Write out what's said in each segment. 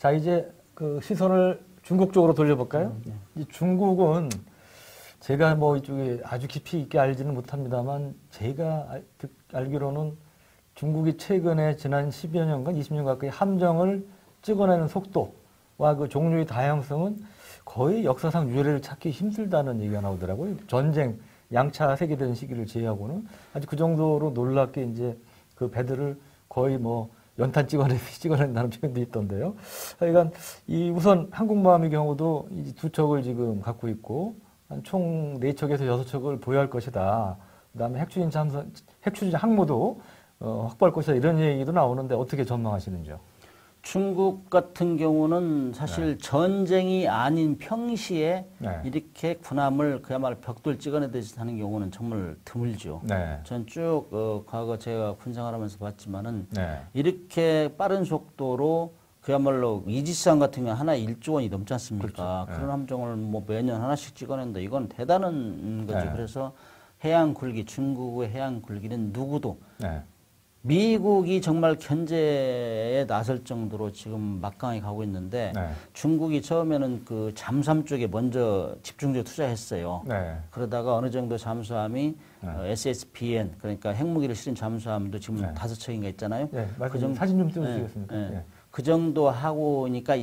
자, 이제 그 시선을 중국 쪽으로 돌려볼까요? 이 중국은 제가 뭐 이쪽에 아주 깊이 있게 알지는 못합니다만 제가 알기로는 중국이 최근에 지난 10여 년간 20년 가까이 함정을 찍어내는 속도와 그 종류의 다양성은 거의 역사상 유례를 찾기 힘들다는 얘기가 나오더라고요. 전쟁, 양차 세계대전 시기를 제외하고는 아주 그 정도로 놀랍게 이제 그 배들을 거의 뭐 연탄 찍어낸다는 표현도 있던데요. 하여간 이 우선 항공모함의 경우도 이 두 척을 지금 갖고 있고 한 총 4척에서 6척을 보유할 것이다. 그다음에 핵추진 항모도 확보할 것이다. 이런 얘기도 나오는데 어떻게 전망하시는지요? 중국 같은 경우는 사실 전쟁이 아닌 평시에 이렇게 군함을 그야말로 벽돌 찍어내듯이 하는 경우는 정말 드물죠. 전 쭉 과거 제가 군생활하면서 봤지만은 이렇게 빠른 속도로 그야말로 이지스함 같은 경우 하나에 1조 원이 넘지 않습니까? 그렇죠. 그런 함정을 뭐 매년 하나씩 찍어낸다. 이건 대단한 거죠. 그래서 해양 굴기, 중국의 해양 굴기는 누구도 미국이 정말 견제에 나설 정도로 지금 막강하게 가고 있는데 중국이 처음에는 그 잠수함 쪽에 먼저 집중적으로 투자했어요. 그러다가 어느 정도 잠수함이 SSBN 그러니까 핵무기를 실은 잠수함도 지금 5척인가 있잖아요. 그 정도 사진 좀 띄워주시겠습니까? 그 정도 하고니까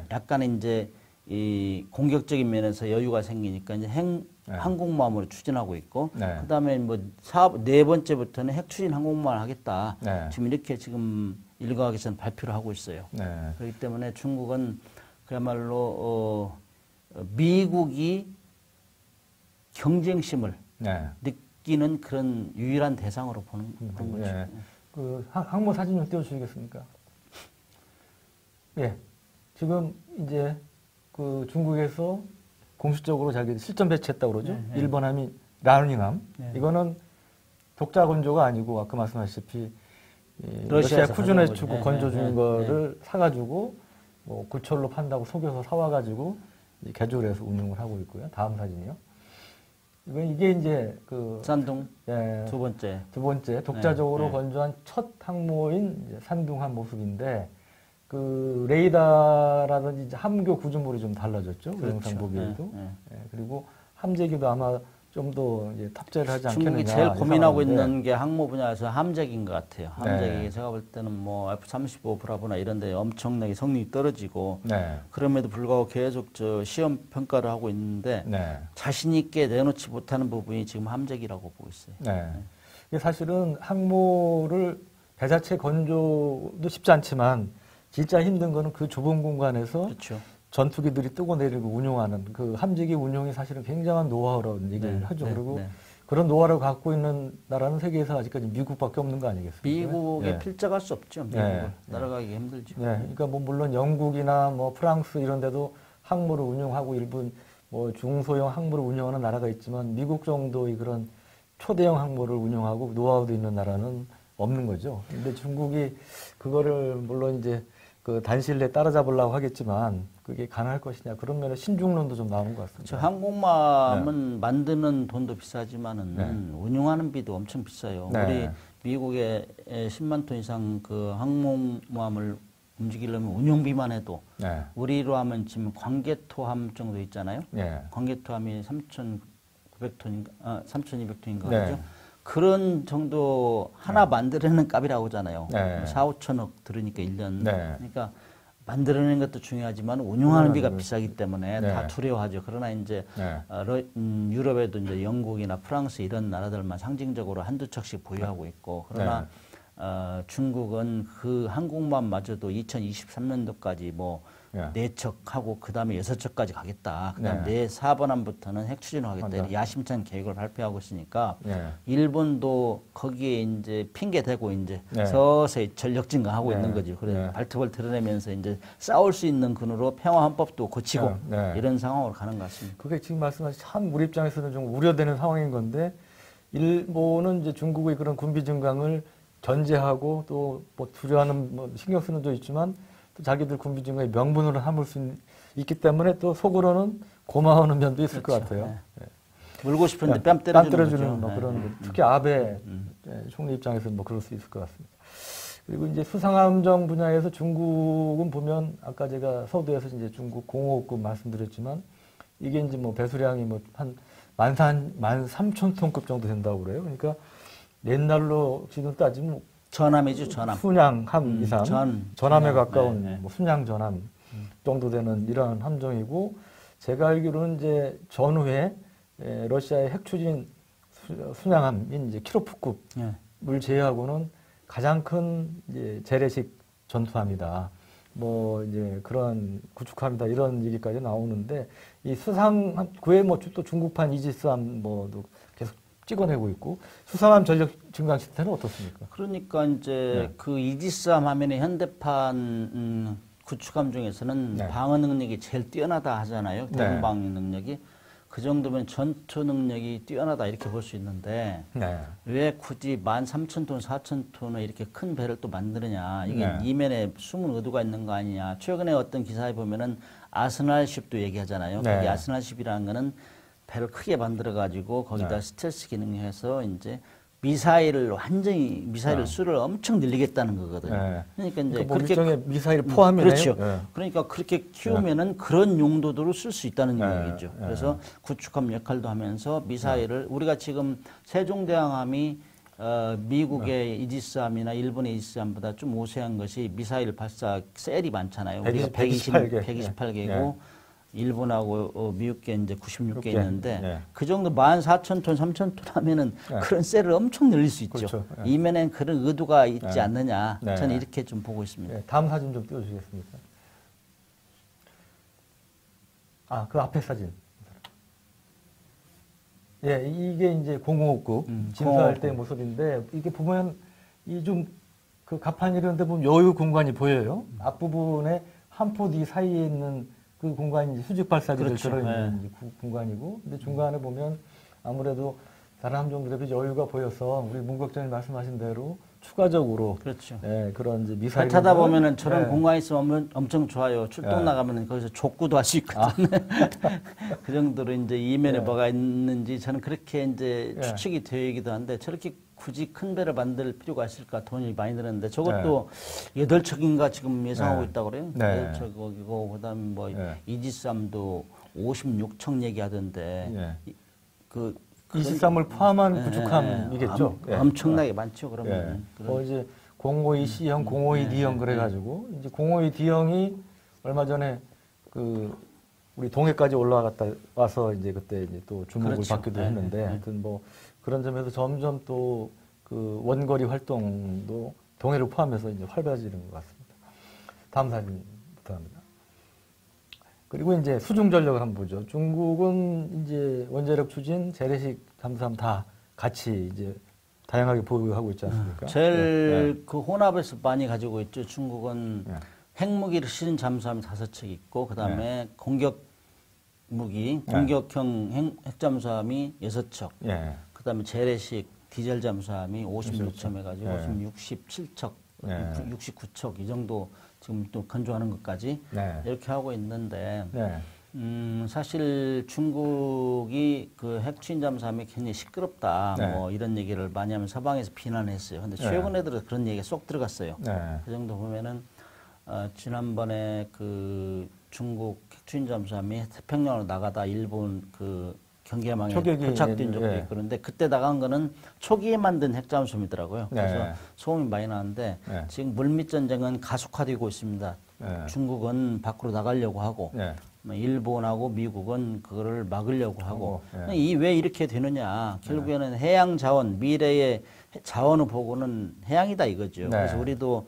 약간 이제 이 공격적인 면에서 여유가 생기니까 이제 항공모함으로 추진하고 있고, 그 다음에 뭐 네 번째부터는 핵추진 항공모함을 하겠다. 지금 이렇게 지금 일각에서는 발표를 하고 있어요. 그렇기 때문에 중국은 그야말로 미국이 경쟁심을 느끼는 그런 유일한 대상으로 보는 거죠. 그 항모 사진 좀 띄워주시겠습니까? 지금 이제 그 중국에서 공식적으로 자기 실전 배치했다고 그러죠. 1번 함이 라닝함. 이거는 독자 건조가 아니고 아까 말씀하셨다시피 러시아 쿠즈네츠 축구 건조 중인 거를 사가지고 뭐 고철로 판다고 속여서 사와가지고 개조를 해서 운용을 하고 있고요. 다음 사진이요. 이게 이제 그 산둥 두 번째 독자적으로 건조한 첫 항모인 이제 산둥함 모습인데 그 레이더라든지 이제 함교 구조물이 좀 달라졌죠. 그 영상 보기에도. 그리고 함재기도 아마 좀 더 탑재를 하지 않겠느냐. 중국이 제일 고민하고 있는 게 항모 분야에서 함재기인 것 같아요. 함재기 제가 볼 때는 뭐 F-35 브라보나 이런 데 엄청나게 성능이 떨어지고 그럼에도 불구하고 계속 저 시험 평가를 하고 있는데 자신 있게 내놓지 못하는 부분이 지금 함재기라고 보고 있어요. 이게 사실은 항모를 배 자체 건조도 쉽지 않지만 진짜 힘든 거는 그 좁은 공간에서 전투기들이 뜨고 내리고 운용하는 그 함재기 운용이 사실은 굉장한 노하우라는 얘기를 하죠. 그리고 그런 노하우를 갖고 있는 나라는 세계에서 아직까지 미국밖에 없는 거 아니겠습니까? 미국에 필적할 수 없죠. 미국을 따라가기 힘들죠. 그러니까 뭐 물론 영국이나 뭐 프랑스 이런 데도 항모를 운용하고 일본 뭐 중소형 항모를 운영하는 나라가 있지만 미국 정도의 그런 초대형 항모를 운용하고 노하우도 있는 나라는 없는 거죠. 근데 중국이 그거를 물론 이제 그 단시일 내에 따라잡으려고 하겠지만 그게 가능할 것이냐 그런 면에 신중론도 좀 나오는 것 같습니다. 그렇죠. 항공모함은 만드는 돈도 비싸지만은 운용하는 비도 엄청 비싸요. 우리 미국에 10만 톤 이상 그 항공모함을 움직이려면 운용비만 해도 우리로 하면 지금 광개토함 정도 있잖아요. 광개토함이 3,900톤인가 3,200톤인가 그죠? 그런 정도 하나 만들어내는 값이라고 하잖아요. 4, 5천억 들으니까 1년. 그러니까 만들어내는 것도 중요하지만 운용하는 비가 비싸기 때문에 다 두려워하죠. 그러나 이제 유럽에도 이제 영국이나 프랑스 이런 나라들만 상징적으로 한두 척씩 보유하고 있고 그러나 중국은 그 항공모함마저도 2023년도까지 뭐 4척 하고 그 다음에 6척까지 가겠다. 그 다음 4번함부터는 핵추진을 하겠다. 야심찬 계획을 발표하고 있으니까 일본도 거기에 이제 핑계 대고 이제 서서히 전력 증강하고 있는 거죠. 그래서 발톱을 드러내면서 이제 싸울 수 있는 근으로 평화헌법도 고치고 이런 상황으로 가는 것 같습니다. 그게 지금 말씀하신 참 우리 입장에서는 좀 우려되는 상황인 건데 일본은 이제 중국의 그런 군비 증강을 견제하고 또 뭐 두려워하는 뭐 신경 쓰는 도 있지만 또 자기들 군비 증강의 명분으로 삼을 수 있기 때문에 또 속으로는 고마워하는 면도 있을 것 같아요. 물고 싶은데 뺨 때려주는 뭐 그런 특히 아베 총리 입장에서는 뭐 그럴 수 있을 것 같습니다. 그리고 이제 수상함정 분야에서 중국은 보면 아까 제가 서두에서 이제 중국 공호급 말씀드렸지만 이게 이제 뭐 배수량이 뭐 한 13,000톤급 정도 된다고 그래요. 그러니까 옛날로 지금 따지면 전함이죠, 전함. 순양함 이상, 전함에 가까운 네, 네. 뭐 순양 전함 정도 되는 이러한 함정이고 제가 알기로는 이제 전후에 러시아의 핵 추진 순양함인 이제 키로프급을 네. 제외하고는 가장 큰 이제 재래식 전투함이다. 뭐 이제 그런 구축함이다 이런 얘기까지 나오는데 이 수상함 그외 뭐 또 중국판 이지스함 뭐도 계속 찍어내고 있고 수상함 전력 증강 시스템은 어떻습니까? 그러니까 이제 그 이지스함 하면은 현대판 구축함 중에서는 방어 능력이 제일 뛰어나다 하잖아요. 대공 방어 능력이. 그 정도면 전투 능력이 뛰어나다 이렇게 볼 수 있는데 왜 굳이 13,000톤, 4,000톤의 이렇게 큰 배를 또 만드느냐. 이게 이면에 숨은 의도가 있는 거 아니냐. 최근에 어떤 기사에 보면은 아스날쉽도 얘기하잖아요. 거기 아스날쉽이라는 거는 배를 크게 만들어 가지고 거기다 스텔스 기능해서 이제 미사일을 완전히 미사일 수를 엄청 늘리겠다는 거거든요. 그러니까 이제 뭐 그렇게 미사일 포함이네요. 그렇죠. 그러니까 그렇게 키우면은 그런 용도로 쓸 수 있다는 얘기죠. 그래서 구축함 역할도 하면서 미사일을 우리가 지금 세종대왕함이 미국의 이지스함이나 일본의 이지스함보다 좀 우세한 것이 미사일 발사 셀이 많잖아요. 우리가 128개고 일본하고 미국계 이제 96개 있는데 그 정도 14,000톤, 3,000톤 하면은 그런 셀을 엄청 늘릴 수 있죠. 그렇죠. 이면엔 그런 의도가 있지 않느냐. 저는 이렇게 좀 보고 있습니다. 다음 사진 좀 띄워주시겠습니까? 아, 그 앞에 사진. 예, 이게 이제 005급 진수할 때 모습인데 이게 보면 이 좀 그 갑판 이런 데 보면 여유 공간이 보여요. 앞부분에 한 포 뒤 사이에 있는 그 공간이 이제 수직 발사기들 들어있는 공간이고, 근데 중간에 보면 아무래도 다른 함정들에 비해 여유가 보여서 우리 문 국장님 말씀하신 대로 추가적으로 그런 이제 미사일 타다 보면은 저런 공간이 있으면 엄청 좋아요. 출동 나가면은 거기서 족구도 할 수 있거든요. 그 정도로 이제 이면에 뭐가 있는지 저는 그렇게 이제 추측이 되기도 한데 저렇게 굳이 큰 배를 만들 필요가 있을까? 돈이 많이 드는데 저것도 8척인가 지금 예상하고 있다고 그래요. 8척이고 그다음에 뭐 이지스함도 56척 얘기하던데 그 이지스함을 포함한 구축함이겠죠. 엄청나게 많죠. 그러면 뭐 이제 052C형, 052D형 그래가지고 이제 052D형이 얼마 전에 그 우리 동해까지 올라갔다 와서 이제 그때 이제 또 주목을 받기도 했는데 하여튼 뭐 그런 점에서 점점 또 그 원거리 활동도 동해를 포함해서 이제 활발해지는 것 같습니다. 다음 사진부터 합니다. 그리고 이제 수중 전력을 한번 보죠. 중국은 이제 원자력 추진, 재래식 잠수함 다 같이 이제 다양하게 보유하고 있지 않습니까? 제일 그 혼합에서 많이 가지고 있죠. 중국은 핵무기를 실은 잠수함이 5척 있고, 그 다음에 공격 무기, 공격형 핵잠수함이 6척. 그 다음에 재래식 디젤 잠수함이 56척 해가지고 지금 67척, 69척 이 정도 지금 또 건조하는 것까지 이렇게 하고 있는데 사실 중국이 그 핵추진 잠수함이 굉장히 시끄럽다 뭐 이런 얘기를 많이 하면 서방에서 비난했어요. 근데 최근에 들어 그런 얘기가 쏙 들어갔어요. 그 정도 보면은 지난번에 그 중국 핵추진 잠수함이 태평양으로 나가다 일본 그 경계망에 도착된 적도 있고 그런데 그때 나간 거는 초기에 만든 핵잠수함이더라고요. 그래서 소음이 많이 나는데 지금 물밑 전쟁은 가속화되고 있습니다. 중국은 밖으로 나가려고 하고 일본하고 미국은 그거를 막으려고 하고 왜 이렇게 되느냐. 결국에는 해양 자원, 미래의 자원을 보고는 해양이다 이거죠. 그래서 우리도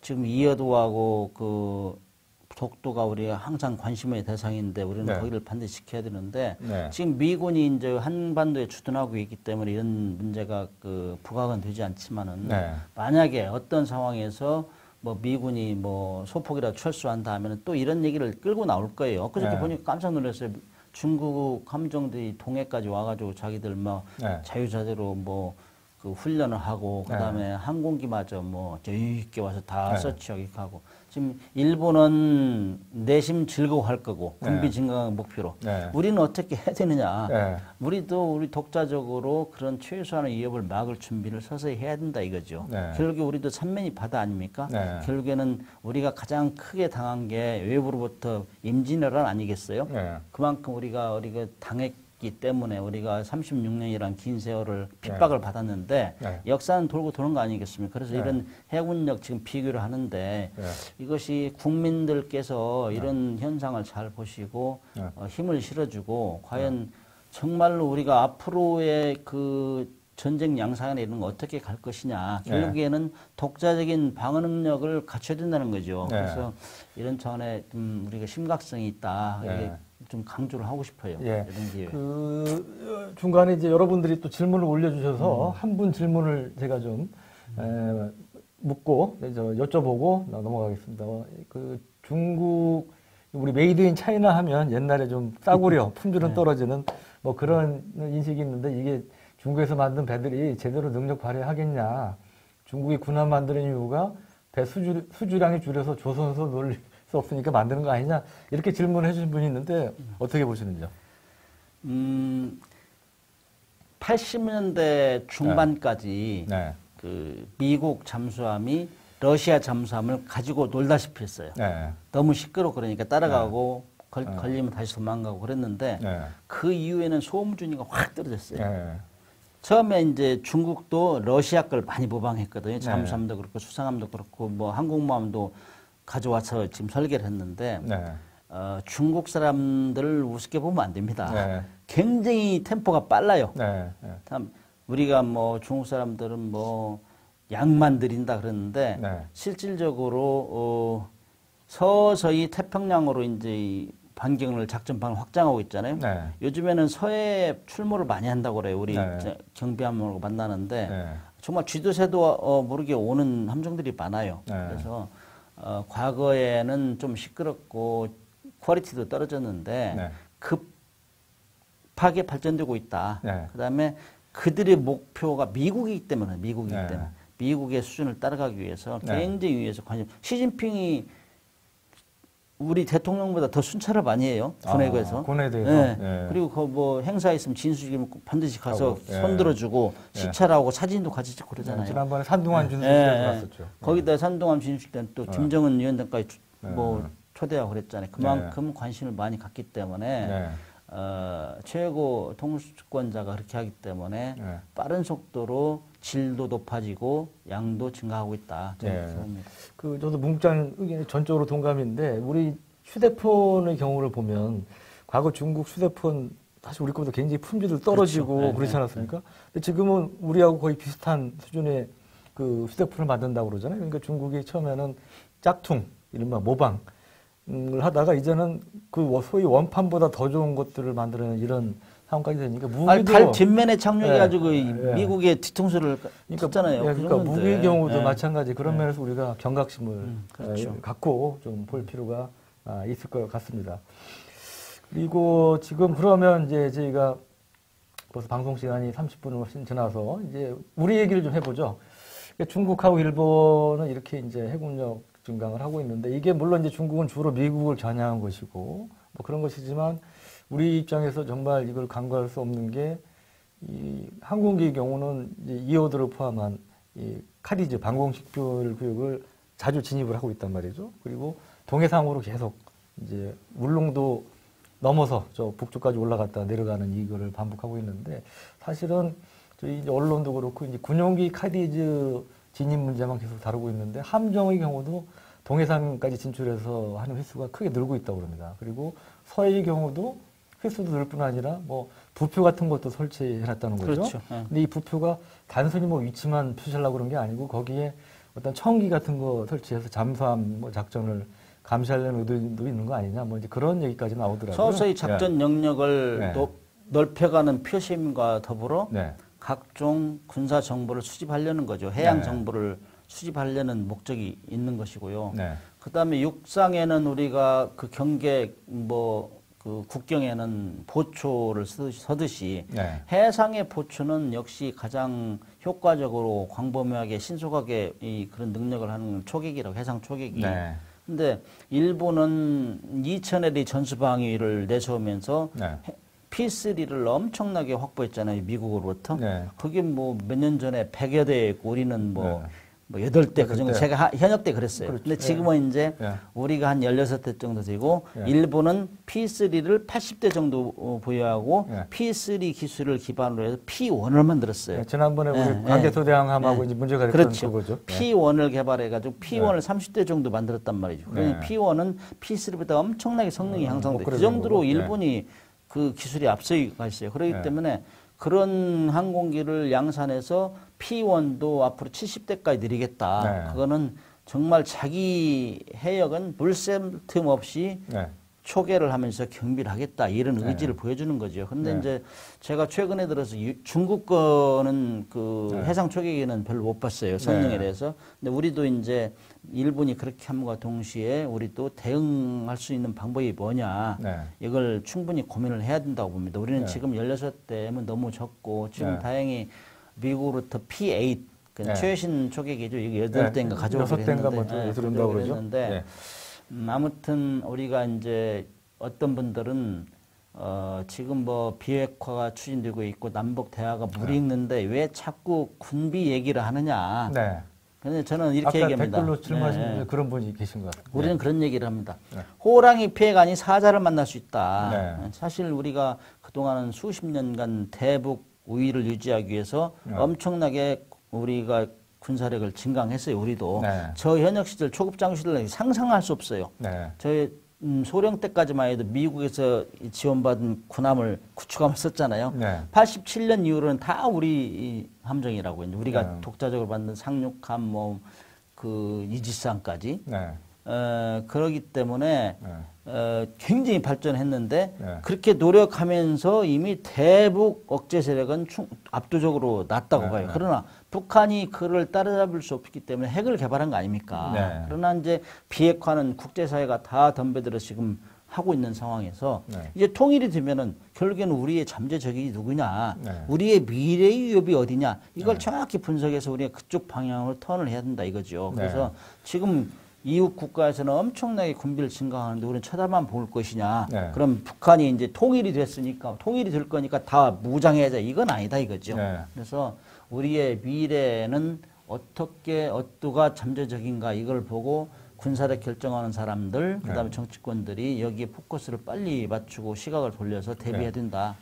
지금 이어도하고 그 독도가 우리가 항상 관심의 대상인데 우리는 거기를 반드시 지켜야 되는데 지금 미군이 이제 한반도에 주둔하고 있기 때문에 이런 문제가 그 부각은 되지 않지만은 만약에 어떤 상황에서 뭐 미군이 뭐 소폭이라도 철수한다 하면은 또 이런 얘기를 끌고 나올 거예요. 엊그저께 보니까 깜짝 놀랐어요. 중국 함정들이 동해까지 와가지고 자기들 뭐 자유자재로 뭐 그 훈련을 하고 그다음에 항공기마저 뭐 여유 있게 와서 다 서치하고 지금 일본은 내심 즐거워할 거고 군비 증강 목표로 우리는 어떻게 해야 되느냐? 우리도 우리 독자적으로 그런 최소한의 위협을 막을 준비를 서서히 해야 된다 이거죠. 결국에 우리도 삼면이 바다 아닙니까? 결국에는 우리가 가장 크게 당한 게 외부로부터 임진왜란 아니겠어요? 그만큼 우리가 당했기 때문에 우리가 36년이란 긴 세월을 핍박을 받았는데 역사는 돌고 도는 거 아니겠습니까? 그래서 이런 해군력 지금 비교를 하는데 이것이 국민들께서 이런 현상을 잘 보시고 힘을 실어주고 과연 정말로 우리가 앞으로의 그 전쟁 양상이나 이런 거 어떻게 갈 것이냐. 결국에는 독자적인 방어 능력을 갖춰야 된다는 거죠. 그래서 이런 차원에 좀 우리가 심각성이 있다. 이게 좀 강조를 하고 싶어요. 이런 기회. 그 중간에 이제 여러분들이 또 질문을 올려주셔서 한 분 질문을 제가 좀 묻고 여쭤보고 넘어가겠습니다. 그 중국 우리 메이드 인 차이나 하면 옛날에 좀 싸구려 품질은 떨어지는 뭐 그런 인식이 있는데 이게 중국에서 만든 배들이 제대로 능력 발휘하겠냐. 중국이 군함 만드는 이유가 배 수주량이 줄여서 조선소 놀릴 수 없으니까 만드는 거 아니냐. 이렇게 질문을 해주신 분이 있는데 어떻게 보시는지요? 80년대 중반까지 그 미국 잠수함이 러시아 잠수함을 가지고 놀다시피 했어요. 너무 시끄럽고 그러니까 따라가고 걸리면 다시 도망가고 그랬는데 그 이후에는 소음준위가 확 떨어졌어요. 처음에 이제 중국도 러시아 걸 많이 모방했거든요. 잠수함도 그렇고 수상함도 그렇고 뭐 항공모함도 가져와서 지금 설계를 했는데 중국 사람들을 우습게 보면 안 됩니다. 굉장히 템포가 빨라요. 참 우리가 뭐 중국 사람들은 뭐 양만 들인다 그러는데 실질적으로 서서히 태평양으로 이제 반경을 작전방을 확장하고 있잖아요. 요즘에는 서해 출몰을 많이 한다고 그래요. 우리 경비함하고 만나는데 정말 쥐도 새도 모르게 오는 함정들이 많아요. 그래서 과거에는 좀 시끄럽고 퀄리티도 떨어졌는데 급하게 발전되고 있다. 그다음에 그들의 목표가 미국이기 때문에 미국의 수준을 따라가기 위해서 굉장히 위해서 시진핑이 우리 대통령보다 더 순찰을 많이 해요. 군에대해서. 군에대해서. 그리고 그 뭐 행사 있으면 진수지면 반드시 가서 손들어주고 시찰하고 사진도 같이 찍고 그러잖아요. 지난번에 산둥환 준수 때도 갔었죠. 거기다 산둥환 진수 때는 또 김정은 위원장까지 뭐 초대하고 그랬잖아요. 그만큼 관심을 많이 갖기 때문에 최고 통수권자가 그렇게 하기 때문에 빠른 속도로 질도 높아지고 양도 증가하고 있다. 저도 뭉짱 의견에 전적으로 동감인데 우리 휴대폰의 경우를 보면 과거 중국 휴대폰 사실 우리 것보다 굉장히 품질도 떨어지고 그렇지 않았습니까? 근데 지금은 우리하고 거의 비슷한 수준의 그 휴대폰을 만든다고 그러잖아요. 그러니까 중국이 처음에는 짝퉁, 이른바 모방을 하다가 이제는 그 소위 원판보다 더 좋은 것들을 만들어내는 이런 상황까지 되니까 무기도 달 뒷면에 착륙해가지고 미국의 뒤통수를 쳤잖아요. 그러니까 무기의 경우도 마찬가지 그런 면에서 우리가 경각심을 갖고 좀 볼 필요가 있을 것 같습니다. 그리고 지금 그러면 이제 저희가 벌써 방송 시간이 30분을 훨씬 지나서 이제 우리 얘기를 좀 해보죠. 중국하고 일본은 이렇게 이제 해군력 증강을 하고 있는데 이게 물론 이제 중국은 주로 미국을 겨냥한 것이고 뭐 그런 것이지만 우리 입장에서 정말 이걸 간과할 수 없는 게 이 항공기의 경우는 이제 이어드를 포함한 이 카디즈 방공식 교육을 자주 진입을 하고 있단 말이죠. 그리고 동해상으로 계속 이제 울릉도 넘어서 저 북쪽까지 올라갔다 내려가는 이거를 반복하고 있는데 사실은 저희 이제 언론도 그렇고 이제 군용기 카디즈 진입 문제만 계속 다루고 있는데 함정의 경우도 동해상까지 진출해서 하는 횟수가 크게 늘고 있다고 합니다. 그리고 서해의 경우도 횟수도 늘 뿐 아니라 뭐 부표 같은 것도 설치해놨다는 거죠. 그렇죠. 근데 이 부표가 단순히 뭐 위치만 표시하려고 그런 게 아니고 거기에 어떤 청기 같은 거 설치해서 잠수함 뭐 작전을 감시하려는 의도도 있는 거 아니냐 뭐 이제 그런 얘기까지 나오더라고요. 서서히 작전 영역을 넓혀가는 표심과 더불어 각종 군사 정보를 수집하려는 거죠. 해양 정보를 수집하려는 목적이 있는 것이고요. 그다음에 육상에는 우리가 그 경계 뭐 그 국경에는 보초를 서듯이 네. 해상의 보초는 역시 가장 효과적으로 광범위하게 신속하게 그런 능력을 하는 초계기라고 해상 초계기. 네. 근데 일본은 2000LE 전수방위를 내세우면서 네. P3를 엄청나게 확보했잖아요. 미국으로부터. 네. 그게 뭐 몇 년 전에 100여 대였고 우리는 뭐 네. 뭐 8대 그 정도 8대. 제가 현역 때 그랬어요. 그렇죠. 근데 지금은 이제 예. 우리가 한 16대 정도 되고 예. 일본은 P3를 80대 정도 보유하고 예. P3 기술을 기반으로 해서 P1을 만들었어요. 네, 지난번에 예, 우리 강제토대항함하고 예. 이제 문제가 됐던 그렇죠. 그거죠. 예. P1을 개발해가지고 P1을 30대 정도 만들었단 말이죠. 그러니 네. P1은 P3보다 엄청나게 성능이 향상돼. 그 업그레이드 정도로 거고. 일본이 그 기술이 앞서가 있어요. 그렇기 네. 때문에 그런 항공기를 양산해서 P1도 앞으로 70대까지 늘리겠다. 네. 그거는 정말 자기 해역은 물샘 틈 없이 네. 초계를 하면서 경비를 하겠다. 이런 의지를 보여주는 거죠. 근데 네. 이제 제가 최근에 들어서 중국 거는 그 네. 해상 초계기는 별로 못 봤어요. 성능에 네. 대해서. 근데 우리도 이제 일본이 그렇게 함과 동시에 우리 또 대응할 수 있는 방법이 뭐냐. 네. 이걸 충분히 고민을 해야 된다고 봅니다. 우리는 네. 지금 16대면 너무 적고 지금 네. 다행히 미국으로부터 P8 그 네. 최신 초계기죠. 이게 8대인가 가져오기로 6대인가 뭐 했는데. 들은다고 그러죠. 했는데 네. 아무튼 우리가 이제 어떤 분들은 지금 뭐 비핵화가 추진되고 있고 남북 대화가 무르익는데 왜 자꾸 군비 얘기를 하느냐. 네. 근데 저는 이렇게 아까 얘기합니다. 댓글로 질문하신 네. 그런 분이 계신 것 같아요. 우리는 그런 얘기를 합니다. 네. 호랑이 피해가 아닌 사자를 만날 수 있다. 네. 사실 우리가 그동안은 수십 년간 대북 우위를 유지하기 위해서 네. 엄청나게 우리가 군사력을 증강했어요. 우리도. 네. 저 현역 시절 초급장 시절 상상할 수 없어요. 네. 저희 소령 때까지만 해도 미국에서 지원받은 군함을 구축함을 썼잖아요. 네. 87년 이후로는 다 우리 이 함정이라고 이제 우리가 네. 독자적으로 만든 상륙함 그 이지스함까지 네. 그러기 때문에 네. 굉장히 발전했는데 네. 그렇게 노력하면서 이미 대북 억제 세력은 압도적으로 낮다고 네. 봐요. 네. 그러나 북한이 그를 따라잡을 수 없기 때문에 핵을 개발한 거 아닙니까? 네. 그러나 이제 비핵화는 국제사회가 다 덤벼들어 지금 하고 있는 상황에서 네. 이제 통일이 되면은 결국에는 우리의 잠재 적이 누구냐, 네. 우리의 미래의 위협이 어디냐 이걸 네. 정확히 분석해서 우리가 그쪽 방향으로 턴을 해야 된다 이거죠. 네. 그래서 지금 이웃 국가에서는 엄청나게 군비를 증강하는데 우리는 쳐다만 볼 것이냐. 네. 그럼 북한이 이제 통일이 됐으니까 통일이 될 거니까 다 무장해야자 이건 아니다 이거죠. 네. 그래서 우리의 미래는 어떻게 어떠가 잠재적인가 이걸 보고 군사력 결정하는 사람들 그다음에 정치권들이 여기에 포커스를 빨리 맞추고 시각을 돌려서 대비해야 된다.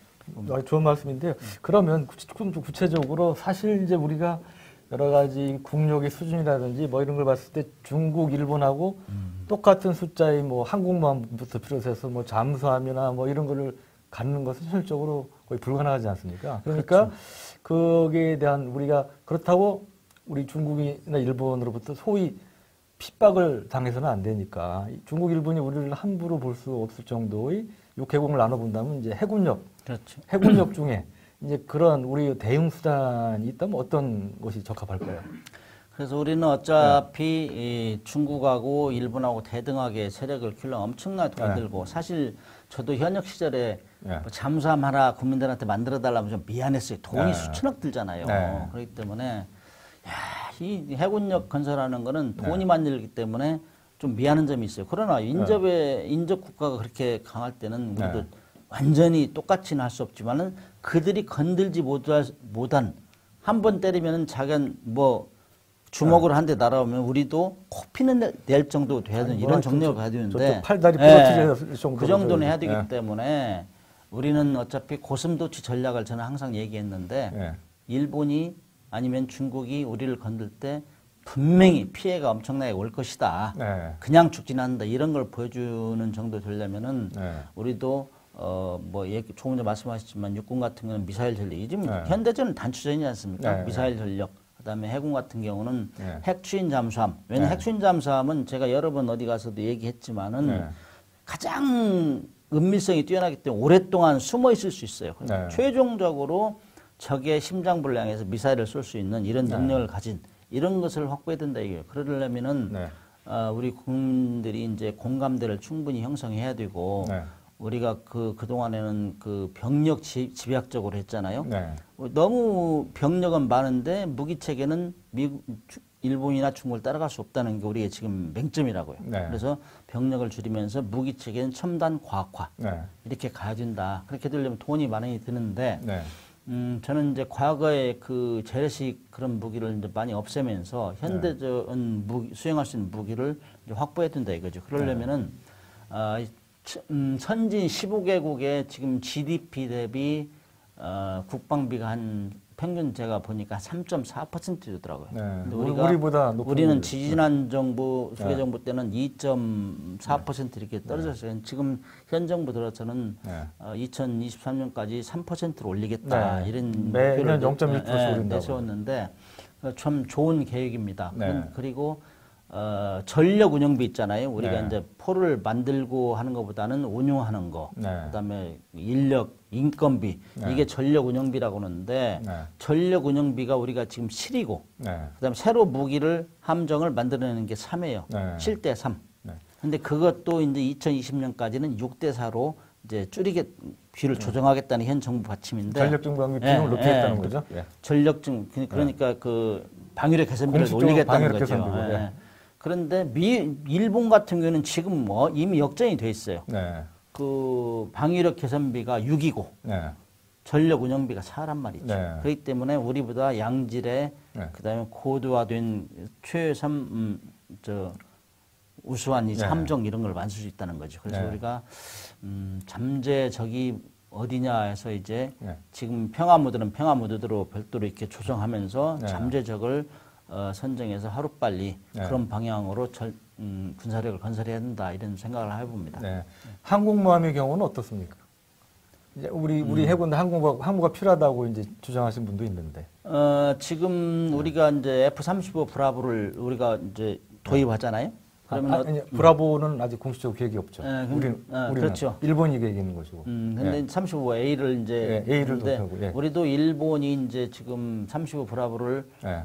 좋은 말씀인데요. 그러면 좀 구체적으로 사실 이제 우리가 여러 가지 국력의 수준이라든지 뭐 이런 걸 봤을 때 중국, 일본하고 똑같은 숫자의 뭐 항공모함부터 비롯해서 뭐 잠수함이나 뭐 이런 거를 갖는 것은 현실적으로 거의 불가능하지 않습니까? 그러니까 거기에 대한 우리가 그렇다고 우리 중국이나 일본으로부터 소위 핍박을 당해서는 안 되니까 중국, 일본이 우리를 함부로 볼 수 없을 정도의 육해공을 나눠본다면 이제 해군력, 그렇죠. 해군력 중에 이제 그런 우리 대응 수단이 있다면 어떤 것이 적합할까요? 그래서 우리는 어차피 이 중국하고 일본하고 대등하게 세력을 길러 엄청나게 돈 들고 사실 저도 현역 시절에 뭐 잠수함 하나 국민들한테 만들어 달라면 좀 미안했어요. 돈이 수천억 들잖아요. 그렇기 때문에 이 해군력 건설하는 거는 돈이 만들기 때문에 좀 미안한 점이 있어요. 그러나 인접 국가가 그렇게 강할 때는 우리도 완전히 똑같이는 할 수 없지만은 그들이 건들지 못한 한 번 때리면은 자기는 뭐 주먹으로 한 대 날아오면 우리도 코피는 낼 정도 돼야 되는 이런 정력을 가야 되는데 팔다리 부러뜨릴 정도 그 정도는 해야 되기 때문에 우리는 어차피 고슴도치 전략을 저는 항상 얘기했는데 일본이 아니면 중국이 우리를 건들 때 분명히 피해가 엄청나게 올 것이다. 그냥 죽지는 않는다. 이런 걸 보여주는 정도 되려면은 우리도 조금 전에 말씀하셨지만 육군 같은 경우는 미사일 전력. 요즘 현대전은 단추전이지 않습니까? 미사일 전력. 그다음에 해군 같은 경우는 핵추인 잠수함. 왜냐하면 핵추인 잠수함은 제가 여러 번 어디 가서도 얘기했지만은 가장 은밀성이 뛰어나기 때문에 오랫동안 숨어 있을 수 있어요. 최종적으로 적의 심장부를 향해서 미사일을 쏠 수 있는 이런 능력을 가진 이런 것을 확보해야 된다 이거예요. 그러려면은 우리 국민들이 이제 공감대를 충분히 형성해야 되고 우리가 그동안에는 그 병력 집약적으로 했잖아요. 네. 너무 병력은 많은데 무기 체계는 일본이나 중국을 따라갈 수 없다는 게 우리의 지금 맹점이라고요. 네. 그래서 병력을 줄이면서 무기 체계는 첨단 과학화 네. 이렇게 가야 된다. 그렇게 되려면 돈이 많이 드는데 네. 저는 이제 과거에 그 재래식 그런 무기를 이제 많이 없애면서 현대적인 수행할 수 있는 무기를 이제 확보해야 된다 이거죠. 그러려면은 선진 15개국의 지금 GDP 대비 국방비가 한 평균 제가 보니까 3.4%였더라고요. 네. 근데 우리보다 높은 우리는 거죠. 지지난 정부, 수개 네. 정부 때는 2.4% 이렇게 떨어졌어요. 지금 현 정부 들어서는 2023년까지 3%를 올리겠다. 네. 이런 매년 0.1%씩 오른다고. 내세웠는데 참 좋은 계획입니다. 네. 그리고 전력 운영비 있잖아요. 우리가 네. 이제 포를 만들고 하는 것보다는 운용하는 거, 네. 그다음에 인력, 인건비 네. 이게 전력 운영비라고 하는데 네. 전력 운영비가 우리가 지금 7이고 네. 그다음에 새로 무기를 함정을 만들어내는 게 3이에요. 네. 7대 3. 네. 근데 그것도 이제 2020년까지는 6대 4로 이제 비를 조정하겠다는 현 정부 받침인데 전력 증강비 비용을 높이겠다는 거죠. 예. 전력 증 그러니까 그 방위력 개선비를 공식적으로 올리겠다는 방위력 거죠. 개선비고, 예. 그런데 일본 같은 경우는 지금 이미 역전이 돼 있어요. 네. 그 방위력 개선비가 6이고 네. 전력 운영비가 4란 말이죠. 네. 그렇기 때문에 우리보다 양질의 네. 그다음에 고도화된 최첨 우수한 이 네. 함정 이런 걸 만들 수 있다는 거죠. 그래서 네. 우리가 잠재적이 어디냐 해서 이제 네. 지금 평화무드는 평화무드대로 별도로 이렇게 조정하면서 네. 잠재적을 선정해서 하루빨리 네. 그런 방향으로 군사력을 건설해야 된다 이런 생각을 해봅니다. 네. 항공모함의 경우는 어떻습니까? 이제 우리 해군 항모가 필요하다고 이제 주장하신 분도 있는데. 지금 우리가 이제 F-35 브라보를 우리가 이제 도입하잖아요. 그러면 아니, 브라보는 아직 공식적으로 계획이 없죠. 우리는 그렇죠. 일본이 계획이 있는 것이고. 근데 35A를 이제 A를 했는데 도입하고, 예. 우리도 일본이 이제 지금 35 브라보를 예.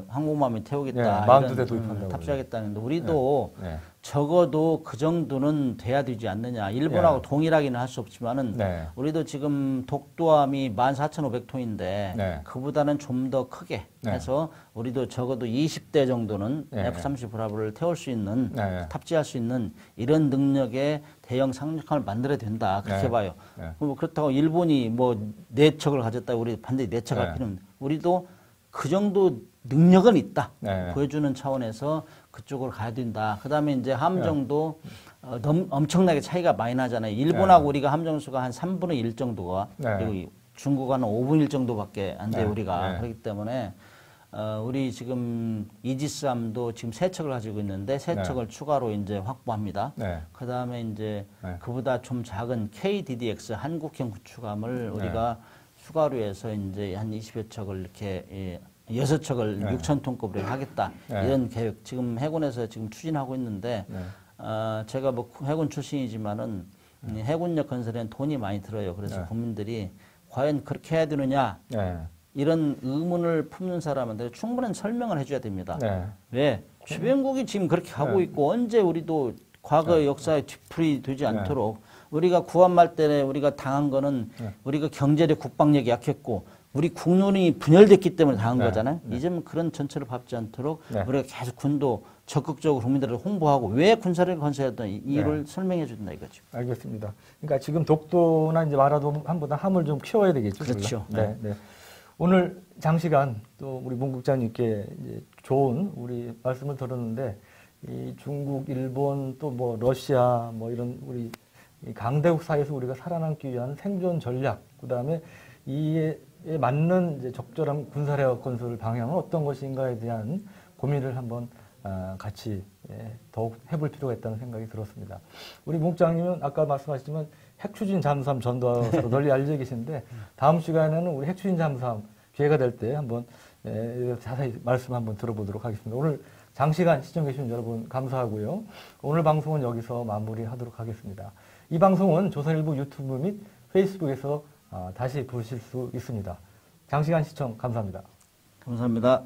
항공모함에 태우겠다, 예, 42대 이런, 도입한다고 탑재하겠다는데 우리도 예. 적어도 그 정도는 돼야 되지 않느냐. 일본하고 예. 동일하기는 할 수 없지만은 네. 우리도 지금 독도함이 14,500톤인데 네. 그보다는 좀 더 크게 네. 해서 우리도 적어도 20대 정도는 네. F-35 브라보를 태울 수 있는 네. 탑재할 수 있는 이런 능력의 대형 상륙함을 만들어야 된다. 그렇게 네. 봐요. 네. 그럼 그렇다고 일본이 뭐 4척을 가졌다고 우리 반드시 4척 할 네. 필요는 우리도 그 정도 능력은 있다. 네. 보여주는 차원에서 그쪽으로 가야 된다. 그 다음에 이제 함정도 엄청나게 차이가 많이 나잖아요. 일본하고 네. 우리가 함정수가 한 3분의 1 정도가 네. 그리고 중국은 5분의 1 정도밖에 안 돼요. 네. 우리가. 네. 그렇기 때문에 우리 지금 이지스함도 지금 3척을 가지고 있는데 3척을 추가로 이제 확보합니다. 네. 그 다음에 이제 네. 그보다 좀 작은 KDDX 한국형 구축함을 우리가 추가로 해서 이제 한 20여 척을 이렇게 6척을 네. 6,000톤급으로 하겠다. 네. 이런 계획 지금 해군에서 지금 추진하고 있는데 네. 제가 뭐 해군 출신이지만은 해군력 건설에는 돈이 많이 들어요. 그래서 네. 국민들이 과연 그렇게 해야 되느냐 네. 이런 의문을 품는 사람한테 충분한 설명을 해줘야 됩니다. 네. 왜? 주변국이 지금 그렇게 하고 네. 있고 언제 우리도 과거의 역사에 뒤풀이 되지 않도록 우리가 구한말 때 우리가 당한 거는 우리가 경제력 국방력이 약했고 우리 국론이 분열됐기 때문에 당한 네. 거잖아요. 이제는 그런 전철을 밟지 않도록 네. 우리가 계속 군도 적극적으로 국민들을 홍보하고 왜 군사력을 건설해야 되는 이유를 설명해 준다 이거죠. 알겠습니다. 그러니까 지금 독도나 이제 마라도함보다 함을 좀 키워야 되겠죠. 그렇죠. 네. 네. 오늘 장시간 또 우리 문 국장님께 이제 좋은 우리 말씀을 들었는데 이 중국, 일본 또 뭐 러시아 뭐 이런 우리 이 강대국 사이에서 우리가 살아남기 위한 생존 전략, 그다음에 이에 맞는 이제 적절한 군사력 건설 방향은 어떤 것인가에 대한 고민을 한번 같이 더욱 해볼 필요가 있다는 생각이 들었습니다. 우리 문 국장님은 아까 말씀하셨지만 핵추진 잠수함 전도사로 널리 알려져 계신데 다음 시간에는 우리 핵추진 잠수함 기회가 될 때 한번 자세히 말씀 한번 들어보도록 하겠습니다. 오늘 장시간 시청해 주신 여러분 감사하고요. 오늘 방송은 여기서 마무리하도록 하겠습니다. 이 방송은 조선일보 유튜브 및 페이스북에서 다시 보실 수 있습니다. 장시간 시청 감사합니다. 감사합니다.